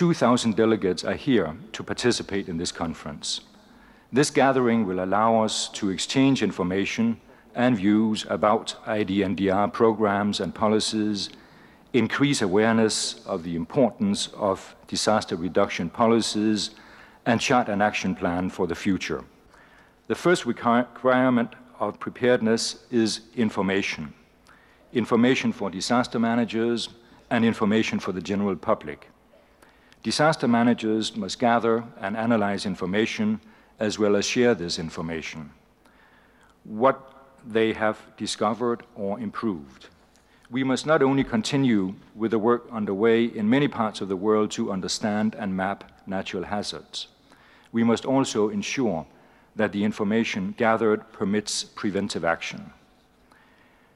2,000 delegates are here to participate in this conference. This gathering will allow us to exchange information and views about IDNDR programs and policies, increase awareness of the importance of disaster reduction policies, and chart an action plan for the future. The first requirement of preparedness is information. Information for disaster managers and information for the general public. Disaster managers must gather and analyze information as well as share this information. What they have discovered or improved. We must not only continue with the work underway in many parts of the world to understand and map natural hazards. We must also ensure that the information gathered permits preventive action.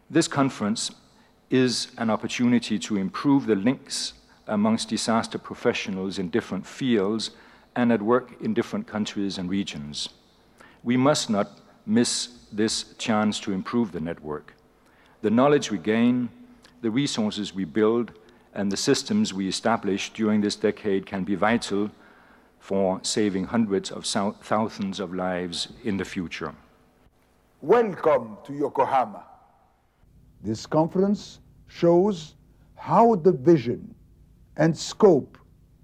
This conference is an opportunity to improve the links amongst disaster professionals in different fields and at work in different countries and regions. We must not miss this chance to improve the network. The knowledge we gain, the resources we build, and the systems we establish during this decade can be vital for saving hundreds of thousands of lives in the future. Welcome to Yokohama. This conference shows how the vision and scope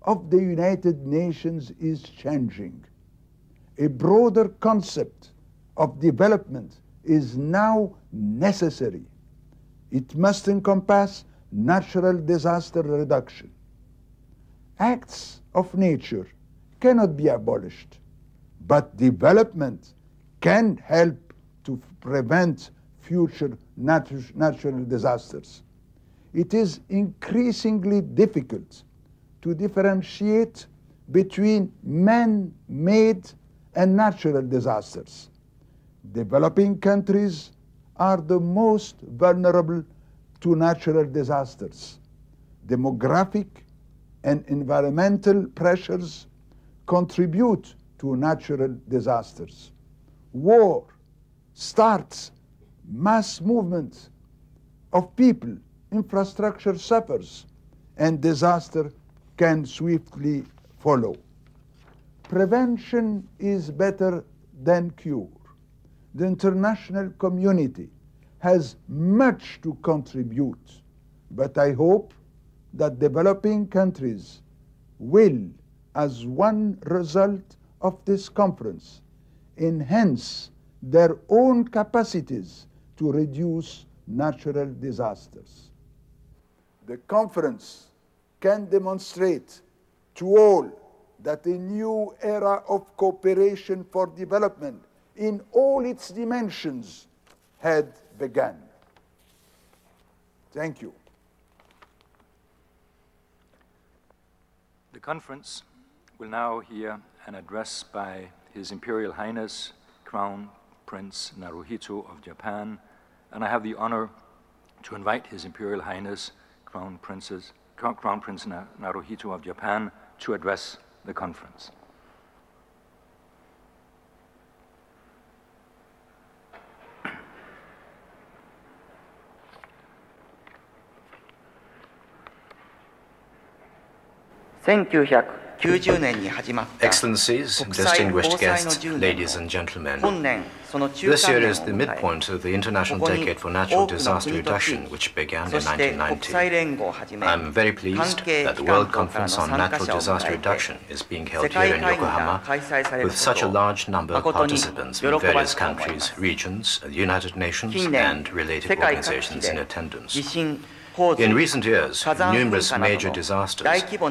of the United Nations is changing. A broader concept of development is now necessary. It must encompass natural disaster reduction. Acts of nature cannot be abolished, but development can help to prevent future natural disasters. It is increasingly difficult to differentiate between man-made and natural disasters. Developing countries are the most vulnerable to natural disasters. Demographic and environmental pressures contribute to natural disasters. War starts mass movements of people, infrastructure suffers, and disaster can swiftly follow. Prevention is better than cure. The international community has much to contribute, but I hope that developing countries will, as one result of this conference, enhance their own capacities to reduce natural disasters. The conference can demonstrate to all that a new era of cooperation for development in all its dimensions had begun. Thank you. The conference will now hear an address by His Imperial Highness Crown Prince Naruhito of Japan, and I have the honor to invite His Imperial Highness Crown Prince Naruhito of Japan to address the conference. Excellencies, distinguished guests, ladies and gentlemen, this year is the midpoint of the International Decade for Natural Disaster Reduction, which began in 1990. I am very pleased that the World Conference on Natural Disaster Reduction is being held here in Yokohama with such a large number of participants from various countries, regions, the United Nations, and related organizations in attendance. In recent years, numerous major disasters,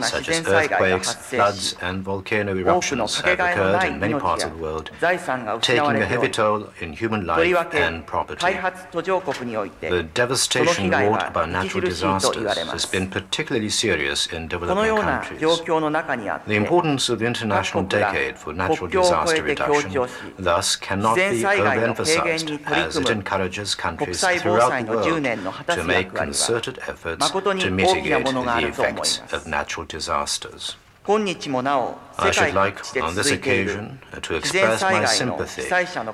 such as earthquakes, floods, and volcano eruptions have occurred in many parts of the world, taking a heavy toll in human life and property. The devastation wrought by natural disasters has been particularly serious in developing countries. The importance of the International Decade for Natural Disaster Reduction thus cannot be overemphasized, as it encourages countries throughout the world to make concerted efforts to mitigate the effects of natural disasters. I should like, on this occasion, to express my sympathy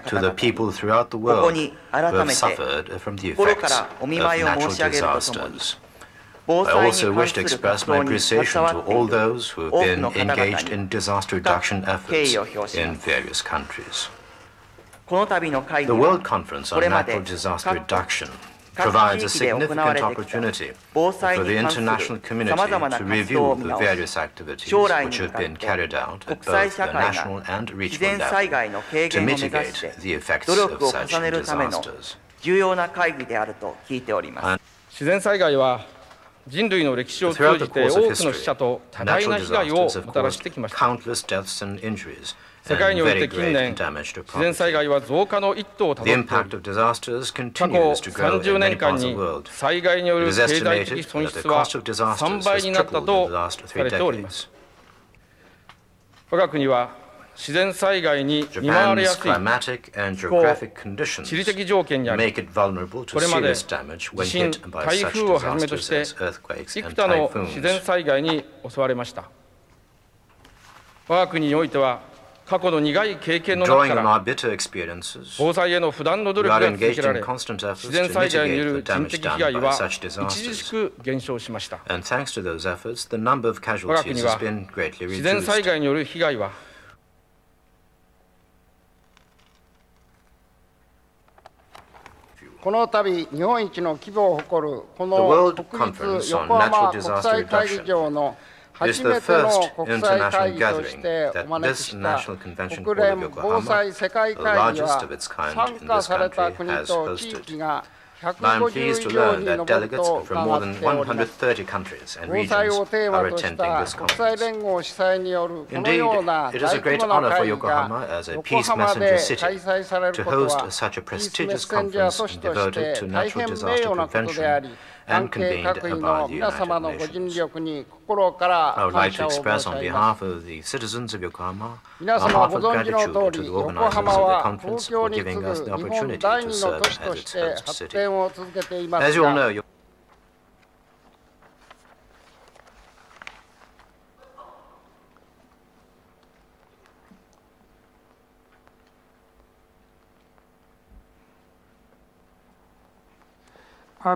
to the people throughout the world who have suffered from the effects of natural disasters. I also wish to express my appreciation to all those who have been engaged in disaster reduction efforts in various countries. The World Conference on Natural Disaster Reduction provides a significant opportunity for the international community to review the various activities which have been carried out at both the national and regional level to mitigate the effects of such disasters. 自然災害は人類の歴史を通じて多くの死者と多大な被害をもたらしてきました。世界において近年、自然災害は増加の一途をたどっており、過去30年間に災害による経済的損失は3倍になったとされております。我が国は自然災害に見舞われやすい気候、地理的条件にあり、これまで地震、台風をはじめとして幾多の自然災害に襲われました。我が国においては過去の苦い経験の中から防災への不断の努力が続けられ、自然災害による人的被害は著しく減少しました。我が国は自然災害による被害はこの度日本一の規模を誇るこの国立横浜国際会議場の初めての国際会議としてお招きした国連防災世界会議は参加された国と地域が150以上に上ると伺っております。防災をテーマとした国際連合主催によるこのような大規模な会議が横浜で開催されることはピースメッセンジャー都市として大変名誉なことであり、関係各位の皆様のご尽力に心から感謝を申し上げます。皆様ご存知の通り、横浜は東京に次ぐ日本第二の都市として発展を続けていますが、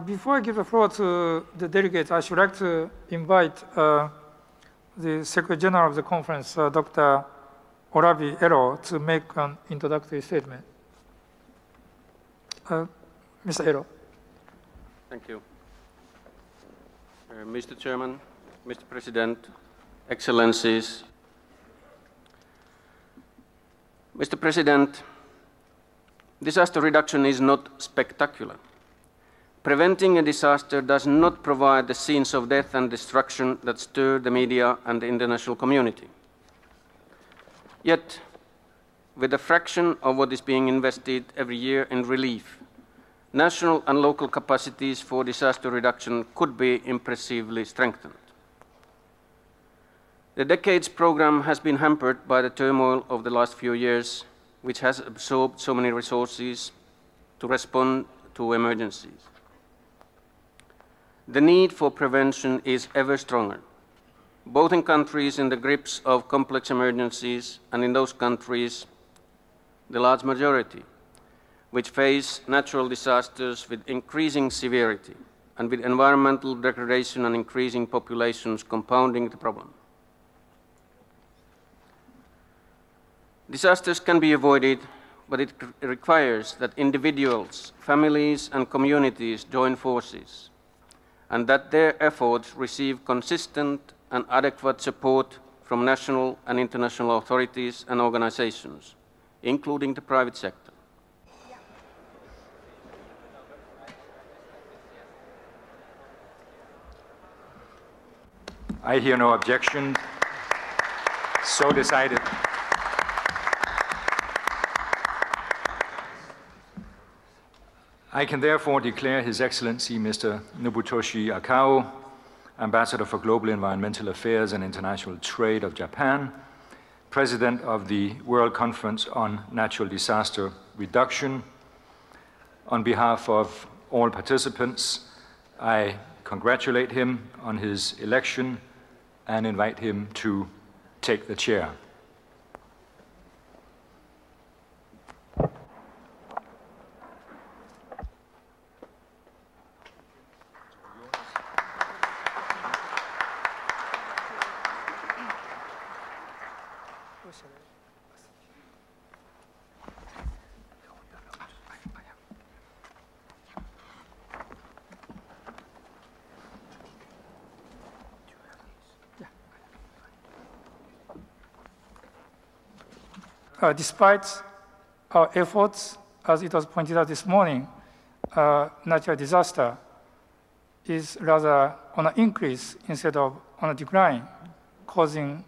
Before I give the floor to the delegates, I should like to invite the Secretary General of the conference, Dr. Oravi Ero, to make an introductory statement. Mr. Ero. Thank you. Mr. Chairman, Mr. President, Excellencies. Mr. President, disaster reduction is not spectacular. Preventing a disaster does not provide the scenes of death and destruction that stir the media and the international community. Yet, with a fraction of what is being invested every year in relief, national and local capacities for disaster reduction could be impressively strengthened. The Decades program has been hampered by the turmoil of the last few years, which has absorbed so many resources to respond to emergencies. The need for prevention is ever stronger, both in countries in the grips of complex emergencies and in those countries, the large majority, which face natural disasters with increasing severity and with environmental degradation and increasing populations compounding the problem. Disasters can be avoided, but it requires that individuals, families, and communities join forces, and that their efforts receive consistent and adequate support from national and international authorities and organizations, including the private sector. I hear no objection. So decided. I can therefore declare His Excellency Mr. Nobutoshi Akao, Ambassador for Global Environmental Affairs and International Trade of Japan, President of the World Conference on Natural Disaster Reduction. On behalf of all participants, I congratulate him on his election and invite him to take the chair. despite our efforts, as it was pointed out this morning, natural disaster is rather on an increase instead of on a decline, causing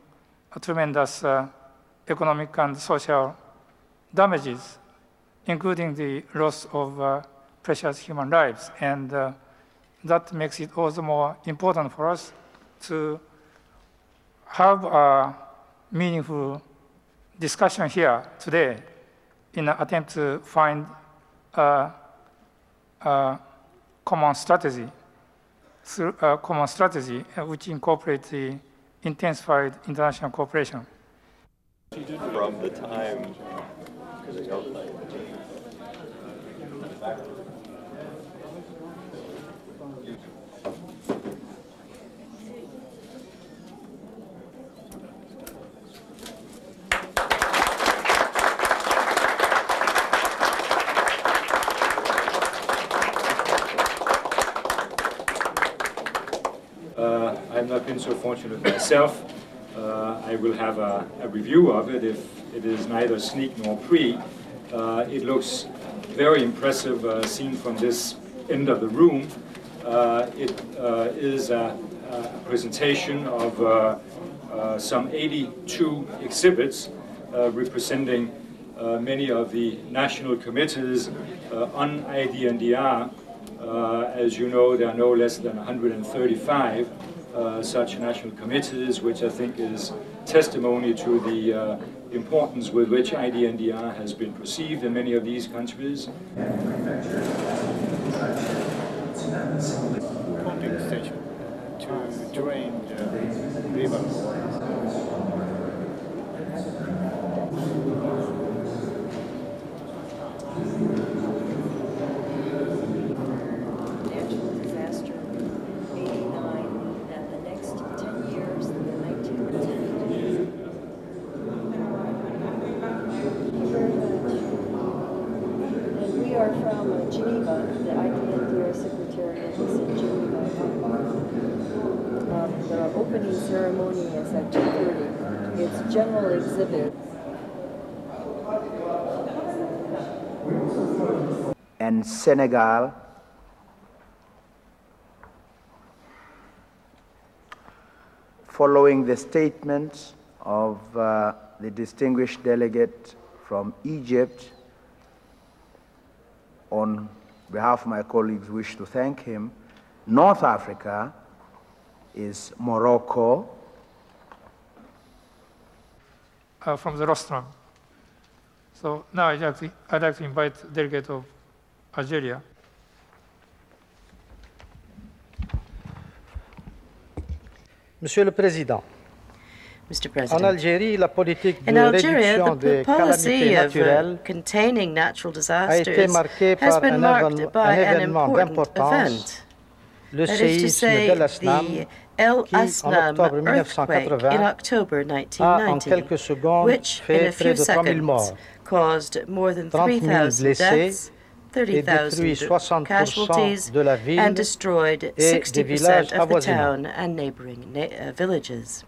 a tremendous economic and social damages, including the loss of precious human lives. And that makes it also more important for us to have a meaningful discussion here today in an attempt to find a common strategy, which incorporates the intensified international cooperation. From the time, I've not been so fortunate myself. I will have a review of it. If it is neither sneak nor pre, it looks very impressive seen from this end of the room. It is a presentation of some 82 exhibits representing many of the national committees on IDNDR. As you know, there are no less than 135 such national committees, which I think is testimony to the importance with which IDNDR has been perceived in many of these countries. pumping station to drain the river. Geneva, the IDNDR Secretariat is in Geneva. The opening ceremony is at 2:30. It's general exhibit. And Senegal, following the statements of the distinguished delegate from Egypt, on behalf of my colleagues, wish to thank him. North Africa is Morocco. From the rostrum. So now I'd like to invite the delegate of Algeria. Monsieur le Président, Mr. President. En Algérie, la politique In de Algeria, réduction the des policy calamités of naturelles containing natural a été disasters marquée has par been un marked by an événement important d'importance, event. le That is to séisme say, de l'Asnam, the El qui, en Asnam octobre earthquake 1980, in October a en 1990, quelques secondes which in fait a few près de 3 000 seconds morts, caused more than 30 000 3,000 blessés deaths, et détruit 30,000 60% casualties, de la ville and destroyed et des 60% villages of the avoisinants. town and neighboring villages.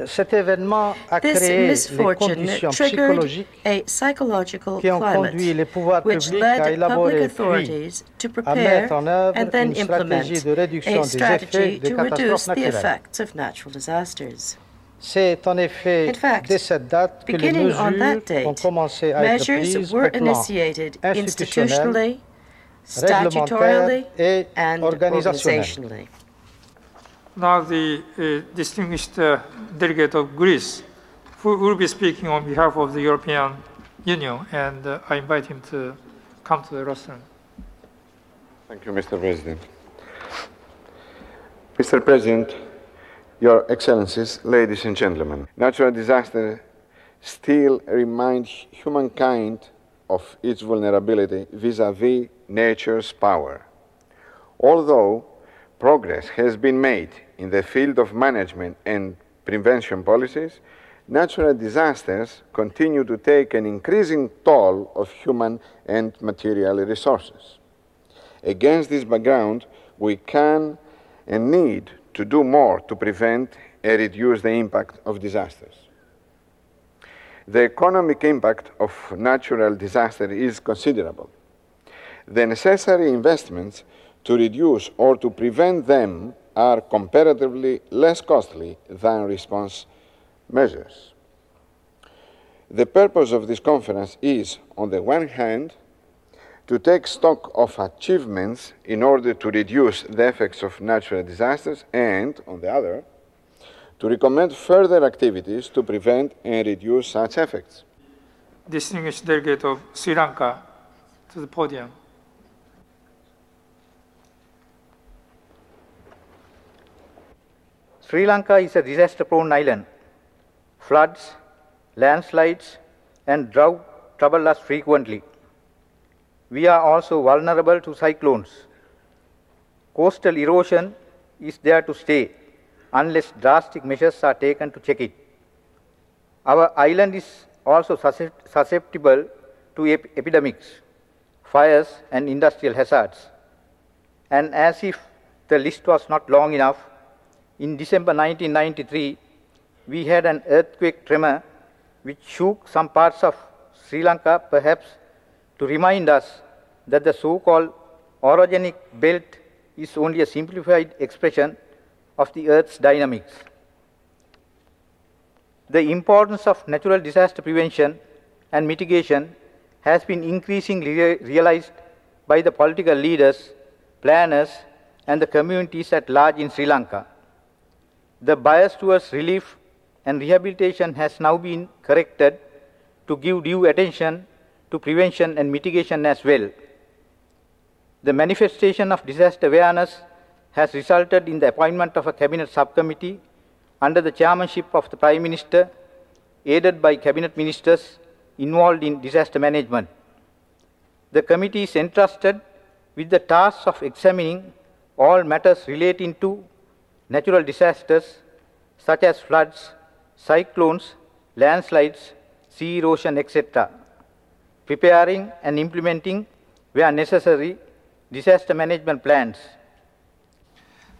Cet événement a This créé les misfortune conditions triggered psychologiques a psychological qui ont conduit climate les pouvoirs which publics à led public élaborer authorities to puis à prepare mettre en œuvre and then une stratégie implement de réduction a des effets strategy des to reduce catastrophes the naturelles. effects of natural disasters. C'est en effet In fact, dès cette date que les beginning on that mesures ont date, commencé à être measures prises were au plan initiated institutionnel, institutionally, statutorily, et and organisationnel. organizationally. Now the distinguished delegate of Greece, who will be speaking on behalf of the European Union, and I invite him to come to the rostrum. Thank you, Mr. President. Mr. President, Your Excellencies, ladies and gentlemen, natural disasters still remind humankind of its vulnerability vis-à-vis nature's power. Although progress has been made in the field of management and prevention policies, natural disasters continue to take an increasing toll of human and material resources. Against this background, we can and need to do more to prevent and reduce the impact of disasters. the economic impact of natural disaster is considerable. The necessary investments to reduce or to prevent them are comparatively less costly than response measures. The purpose of this conference is, on the one hand, to take stock of achievements in order to reduce the effects of natural disasters, and, on the other, to recommend further activities to prevent and reduce such effects. Distinguished delegate of Sri Lanka to the podium. Sri Lanka is a disaster-prone island. Floods, landslides, and drought trouble us frequently. We are also vulnerable to cyclones. Coastal erosion is there to stay unless drastic measures are taken to check it. Our island is also susceptible to epidemics, fires, and industrial hazards. And as if the list was not long enough, in December 1993, we had an earthquake tremor which shook some parts of Sri Lanka, perhaps to remind us that the so-called orogenic belt is only a simplified expression of the Earth's dynamics. The importance of natural disaster prevention and mitigation has been increasingly realized by the political leaders, planners, and the communities at large in Sri Lanka. The bias towards relief and rehabilitation has now been corrected to give due attention to prevention and mitigation as well. The manifestation of disaster awareness has resulted in the appointment of a cabinet subcommittee under the chairmanship of the Prime Minister, aided by cabinet ministers involved in disaster management. The committee is entrusted with the task of examining all matters relating to natural disasters such as floods, cyclones, landslides, sea erosion, etc., preparing and implementing, where necessary, disaster management plans.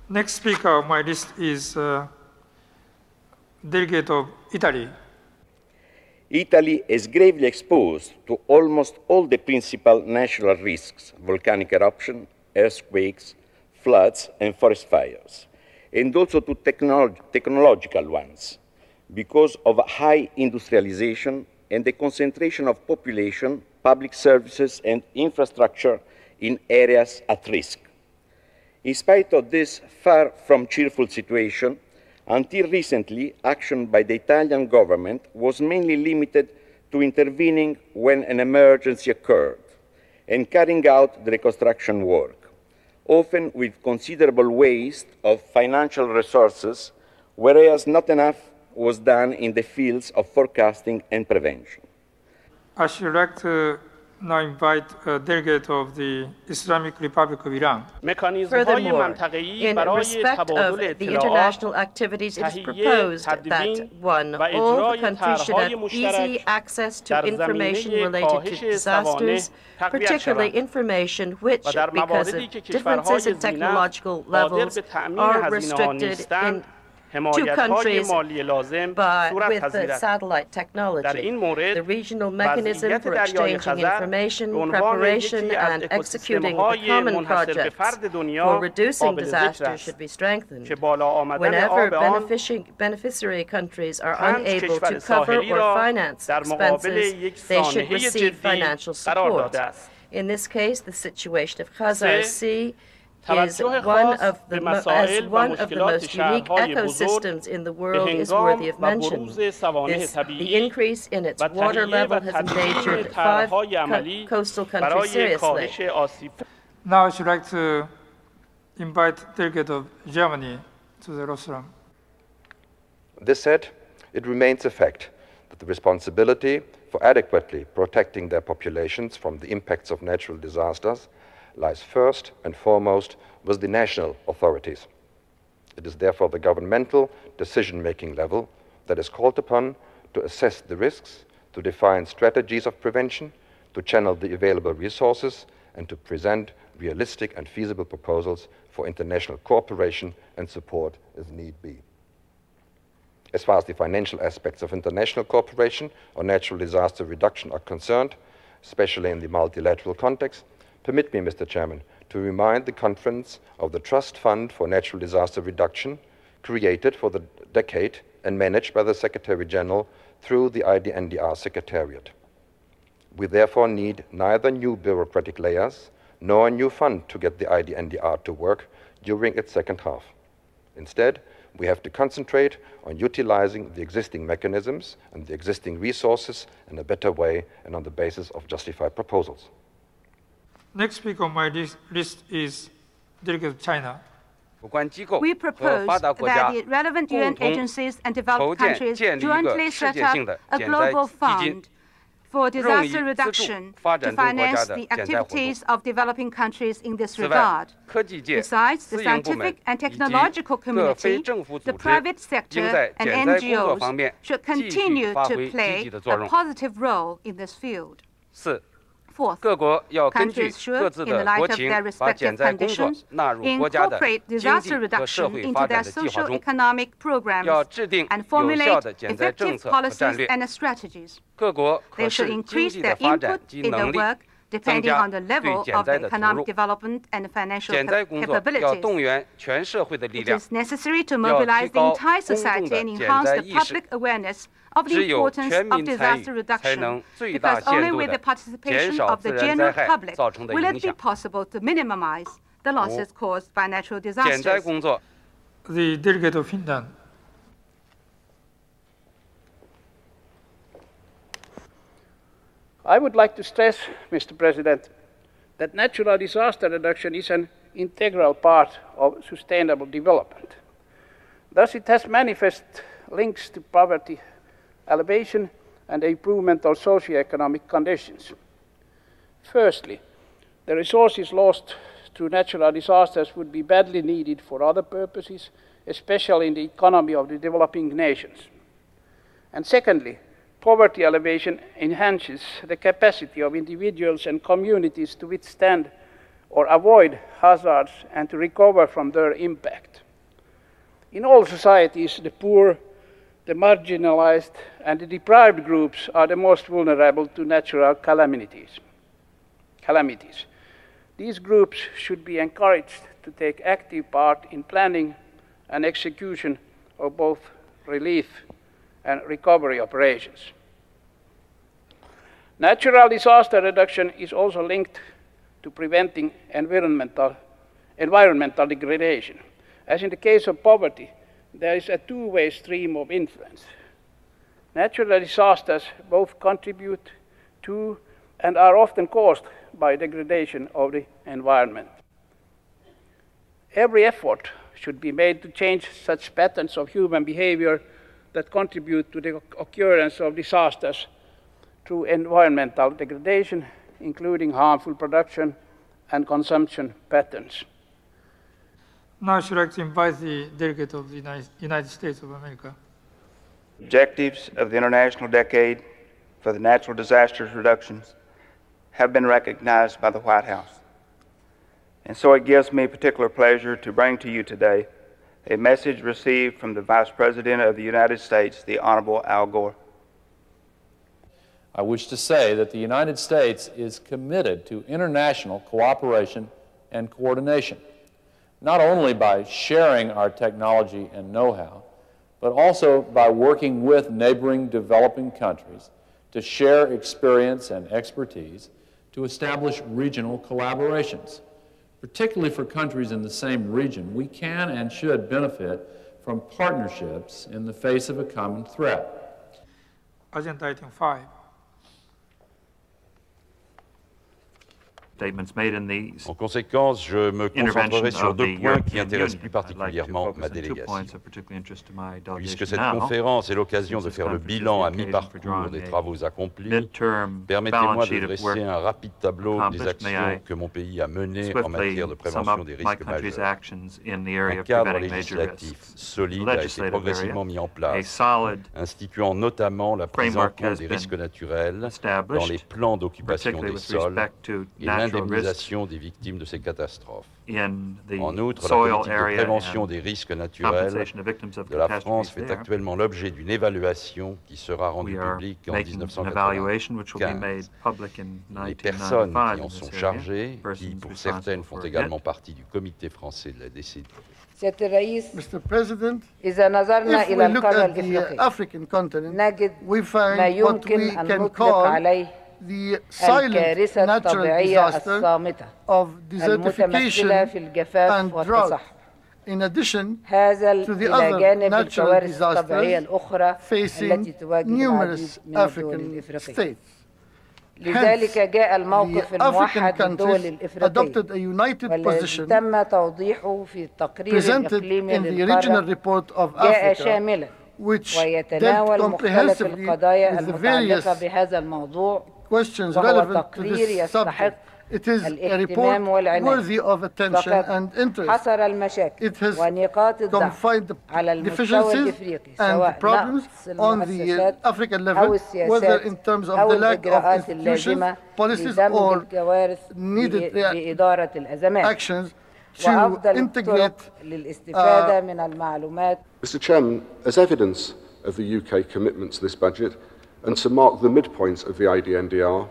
Next speaker on my list is delegate of Italy. Italy is gravely exposed to almost all the principal natural risks: volcanic eruption, earthquakes, floods, and forest fires, and also to technological ones, because of high industrialization and the concentration of population, public services, and infrastructure in areas at risk. In spite of this far from cheerful situation, until recently, action by the Italian government was mainly limited to intervening when an emergency occurred and carrying out the reconstruction work, often with considerable waste of financial resources, whereas not enough was done in the fields of forecasting and prevention. I should like to now invite a delegate of the Islamic Republic of Iran. Furthermore, in respect of the international activities, it is proposed that, 1, all the countries should have easy access to information related to disasters, particularly information which, because of differences in technological levels, are restricted in 2 countries with the satellite technology. The regional mechanism for exchanging information, preparation, and executing the common projects for reducing disasters should be strengthened. Whenever beneficiary countries are unable to cover or finance expenses, they should receive financial support. In this case, the situation of Khazar Sea is one of the most unique ecosystems in the world is worthy of mention. The increase in its water level has endangered 5 coastal countries seriously. Now I should like to invite delegate of Germany to the rostrum. This said, it remains a fact that the responsibility for adequately protecting their populations from the impacts of natural disasters lies first and foremost with the national authorities. It is therefore the governmental decision-making level that is called upon to assess the risks, to define strategies of prevention, to channel the available resources, and to present realistic and feasible proposals for international cooperation and support as need be. As far as the financial aspects of international cooperation on natural disaster reduction are concerned, especially in the multilateral context, permit me, Mr. Chairman, to remind the Conference of the Trust Fund for Natural Disaster Reduction, created for the decade and managed by the Secretary General through the IDNDR Secretariat. We therefore need neither new bureaucratic layers nor a new fund to get the IDNDR to work during its second half. Instead, we have to concentrate on utilizing the existing mechanisms and the existing resources in a better way and on the basis of justified proposals. Next speaker on my list is Delegate of China. We propose that the relevant UN agencies and developed countries jointly set up a global fund for disaster reduction to finance the activities of developing countries in this regard. Besides, the scientific and technological community, the private sector, and NGOs should continue to play a positive role in this field. Fourth, countries should, in the light of their respective conditions, incorporate disaster reduction into their socio-economic programs and formulate effective policies and strategies. They should increase their input in the work depending on the level of the economic development and financial capabilities. It is necessary to mobilize the entire society and enhance the public awareness of the importance of disaster reduction, because only with the participation of the general public will it be possible to minimize the losses caused by natural disasters. The delegate of Finland. I would like to stress, Mr. President, that natural disaster reduction is an integral part of sustainable development. Thus, it has manifest links to poverty alleviation and the improvement of socio-economic conditions. Firstly, the resources lost through natural disasters would be badly needed for other purposes, especially in the economy of the developing nations. And secondly, poverty alleviation enhances the capacity of individuals and communities to withstand or avoid hazards and to recover from their impact. In all societies, the poor, the marginalized, and the deprived groups are the most vulnerable to natural calamities. These groups should be encouraged to take active part in planning and execution of both relief and recovery operations. Natural disaster reduction is also linked to preventing environmental degradation. As in the case of poverty, there is a two-way stream of influence. Natural disasters both contribute to and are often caused by degradation of the environment. Every effort should be made to change such patterns of human behavior that contribute to the occurrence of disasters through environmental degradation, including harmful production and consumption patterns. Now I should like to invite the delegate of the United States of America. Objectives of the International Decade for the Natural Disasters Reductions have been recognized by the White House. And so it gives me particular pleasure to bring to you today a message received from the Vice President of the United States, the Honorable Al Gore. I wish to say that the United States is committed to international cooperation and coordination, not only by sharing our technology and know-how, but also by working with neighboring developing countries to share experience and expertise to establish regional collaborations. Particularly for countries in the same region, we can and should benefit from partnerships in the face of a common threat. Agenda item 5. En conséquence, je me concentrerai sur deux points qui intéressent plus particulièrement ma délégation. Puisque cette conférence est l'occasion de faire le bilan à mi-parcours des travaux accomplis, permettez-moi de dresser un rapide tableau des actions que mon pays a menées en matière de prévention des risques majeurs. Un cadre législatif solide a été progressivement mis en place, instituant notamment la prise en compte des risques naturels dans les plans d'occupation des sols et l'indemnisation des victimes de ces catastrophes. En outre, la politique de prévention des risques naturels de la France fait actuellement l'objet d'une évaluation qui sera rendue publique en 1995. Les personnes qui en sont chargées, qui pour certaines font également partie du comité français de la décennie. Mr. President, if we look at the African continent, we find what we can call the silent natural disasters of desertification and drought, in addition to the other natural disasters facing numerous African states. Hence, the African countries adopted a united position presented in the regional report of Africa, which dealt comprehensively with the various questions relevant to this subject. It is a report worthy of attention and interest. It has confined the deficiencies and problems on the African level, whether in terms of the lack of institutions, policies, or needed actions to integrate. Mr. Chairman, as evidence of the UK commitment to this budget and to mark the midpoint of the IDNDR,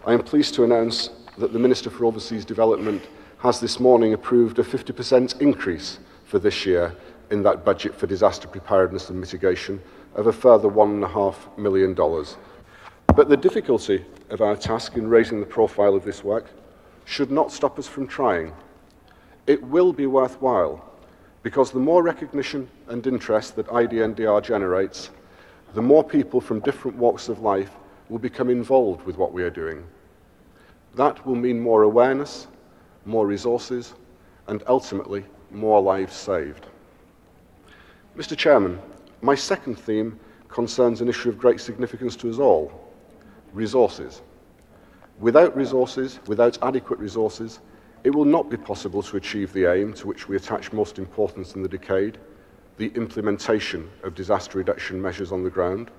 I am pleased to announce that the Minister for Overseas Development has this morning approved a 50% increase for this year in that budget for disaster preparedness and mitigation of a further $1.5 million. But the difficulty of our task in raising the profile of this work should not stop us from trying. It will be worthwhile, because the more recognition and interest that IDNDR generates, the more people from different walks of life will become involved with what we are doing. That will mean more awareness, more resources, and ultimately more lives saved. Mr. Chairman, my second theme concerns an issue of great significance to us all: resources. Without resources, without adequate resources, it will not be possible to achieve the aim to which we attach most importance in the decade, the implementation of disaster reduction measures on the ground.